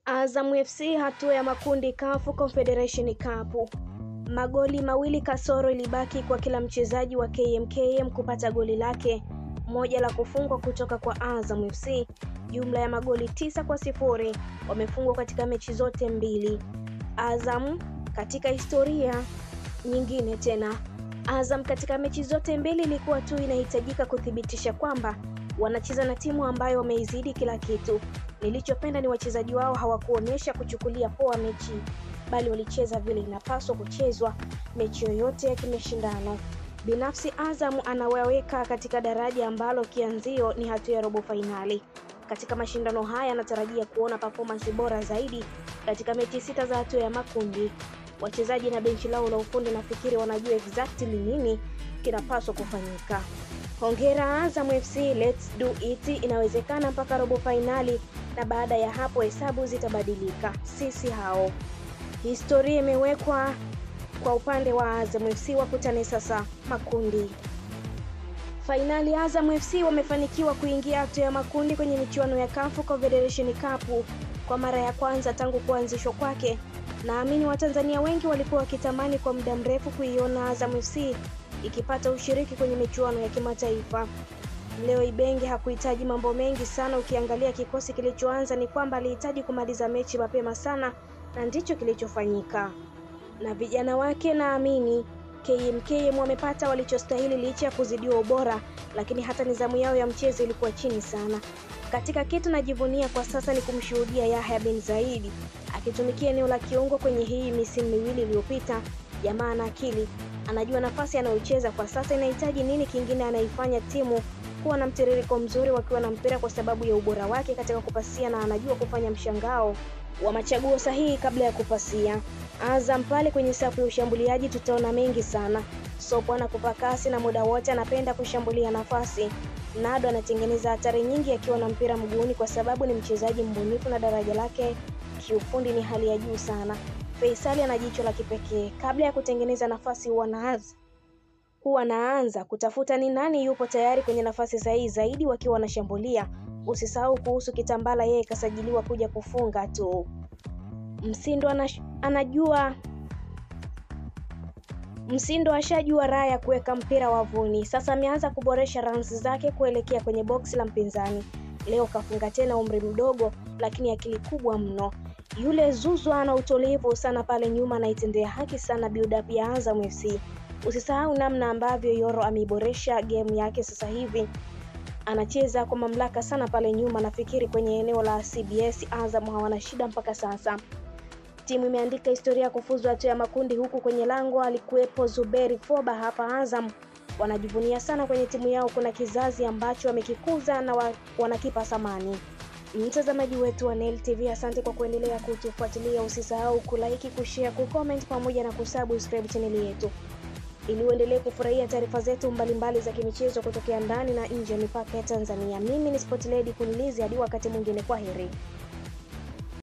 Azam FC hatua ya makundi CAF Confederation Cup. Magoli mawili kasoro ilibaki kwa kila mchezaji wa KMKM kupata goli lake moja la kufungwa kutoka kwa Azam FC. Jumla ya magoli 9-0 wamefungwa katika mechi zote mbili. Azam katika historia nyingine tena. Azam katika mechi zote mbili ilikuwa tu inahitajika kuthibitisha kwamba wanacheza na timu ambayo wameizidi kila kitu. Nilichopenda ni wachezaji wao hawakuonyesha kuchukulia poa mechi, bali walicheza vile inapaswa kuchezwa mechi yoyote ya kimashindano. Binafsi Azam anawaweka katika daraja ambalo kianzio ni hatua ya robo finali. Katika mashindano haya anatarajia kuona performance bora zaidi katika mechi 6 za hatua ya makundi. Wachezaji na benchi lao la ufundi nafikiri wanajua exactly nini kinapaswa kufanyika. Hongera Azam FC, let's do it. Inawezekana mpaka robo finali, na baada ya hapo hesabu zitabadilika. Sisi hao. Historia imewekwa kwa upande wa Azam FC, wakutane sasa makundi. Finali Azam FC wamefanikiwa kuingia hatua ya makundi kwenye michuano ya CAF Confederation Cup kwa mara ya kwanza tangu kuanzishwa kwake. Naamini Watanzania wengi walikuwa wakitamani kwa muda mrefu kuiona Azam FC ikipata ushiriki kwenye michuano ya kimataifa. Leo Ibenge hakuhitaji mambo mengi sana. Ukiangalia kikosi kilichoanza ni kwamba alihitaji kumaliza mechi mapema sana, na ndicho kilichofanyika. Na vijana wake naamini KMKM wamepata walichostahili licha ya kuzidiwa ubora, lakini hata nidhamu yao ya mchezo ilikuwa chini sana. Katika kitu najivunia kwa sasa ni kumshuhudia Yahya bin Zaidi akitumikia eneo la kiungo kwenye hii misimu miwili iliyopita. Jamaa na akili, anajua nafasi anayocheza kwa sasa inahitaji nini kingine. Anaifanya timu kuwa na mtiririko mzuri wakiwa na mpira kwa sababu ya ubora wake katika kupasia, na anajua kufanya mshangao wa machaguo sahihi kabla ya kupasia. Azam pale kwenye safu ya ushambuliaji tutaona mengi sana. Sopo anakupa kasi na muda wote anapenda kushambulia nafasi. Nado anatengeneza hatari nyingi akiwa na mpira mguuni kwa sababu ni mchezaji mbunifu na daraja lake kiufundi ni hali ya juu sana. Faisali ana jicho la kipekee. Kabla ya kutengeneza nafasi huwa anaanza kutafuta ni nani yupo tayari kwenye nafasi sahihi zaidi wakiwa wanashambulia. Usisahau kuhusu Kitambala, yeye kasajiliwa kuja kufunga tu. Msindo ashajua raha ya kuweka mpira wavuni. Sasa ameanza kuboresha runs zake kuelekea kwenye box la mpinzani. Leo kafunga tena, umri mdogo lakini akili kubwa mno. Yule Zuzu ana utulivu sana pale nyuma, anaitendea haki sana build up ya Azam FC. Usisahau namna ambavyo Yoro ameiboresha game yake sasa hivi. Anacheza kwa mamlaka sana pale nyuma. Nafikiri kwenye eneo la CBS Azam hawana shida mpaka sasa. Timu imeandika historia ya kufuzu hatua ya makundi, huku kwenye lango alikuwepo Zuberi Foba. Hapa Azam wanajivunia sana kwenye timu yao, kuna kizazi ambacho wamekikuza na wanakipa thamani. Mtazamaji wetu wa Nile TV, asante kwa kuendelea kutufuatilia. Usisahau kulike, kushare, kucomment pamoja na kusubscribe channel yetu ili uendelee kufurahia taarifa zetu mbalimbali za kimichezo kutokea ndani na nje ya mipaka ya Tanzania. Mimi ni Sport Lady Kunilizi, hadi wakati mwingine, kwa heri.